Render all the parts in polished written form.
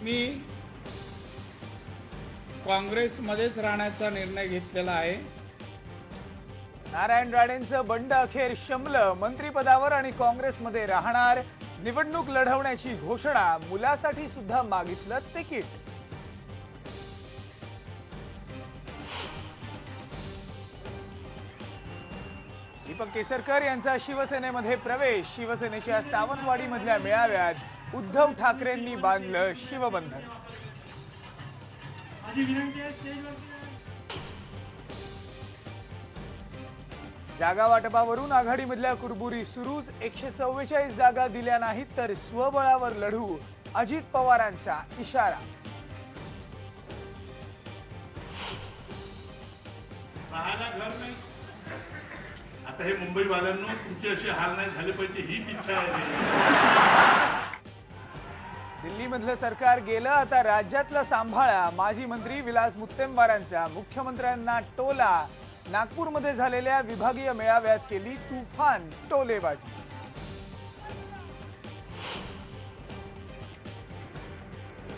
मी काँग्रेसमध्येच राहण्याचा निर्णय घेतलेला आहे। नारायण राणेंचं बंड अखेर शमलं। मंत्रिपदावर आणि काँग्रेसमध्ये राहणार। निवडणूक लढवण्याची घोषणा। मुलासाठी सुद्धा मागितलं तिकीट। दीपक केसरकर यांचा शिवसेनेमध्ये प्रवेश। शिवसेनेच्या सावंतवाडीमधल्या मेळाव्यात उद्धव ठाकरेंनी बांधलं शिवबंधन। जागा वाटपावरून आघाडीमधल्या कुरबुरी सुरूच। 144 जागा दिल्या नाहीत तर स्वबळावर लढू, अजित पवारांचा इशारा। राहायला घर नाही। आता हे मुंबईवाल्यांना तुमची अशी हाल नाही झाले पाहिजे हीच इच्छा आहे। दिल्लीमधलं सरकार गेलं, आता राज्यातलं सांभाळा। माजी मंत्री विलास मुत्तेमवारांचा मुख्यमंत्र्यांना टोला। नागपूरमध्ये झालेल्या विभागीय मेळाव्यात केली तुफान टोलेबाजी।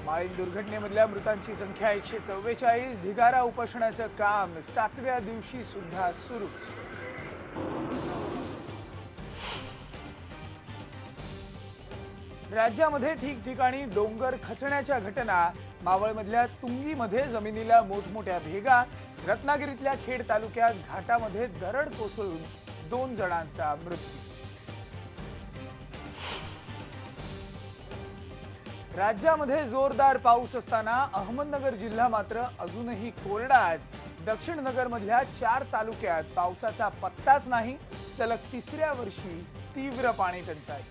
माळीण दुर्घटनेमधल्या मृतांची संख्या 144। ढिगारा उपोषणाचं काम 7व्या दिवशी सुद्धा सुरूच। राज्यामध्ये ठिकठिकाणी डोंगर खचण्याच्या घटना। मावळमधल्या तुंगीमध्ये जमिनीला मोठमोठ्या भेगा। रत्नागिरीतल्या खेड तालुक्यात घाटामध्ये दरड कोसळून 2 जणांचा मृत्यू। राज्यामध्ये जोरदार पाऊस असताना अहमदनगर जिल्हा मात्र अजूनही कोरडाच। दक्षिण नगरमधल्या 4 तालुक्यात पावसाचा पत्ताच नाही। सलग 3ऱ्या वर्षी तीव्र पाणी टंचाई।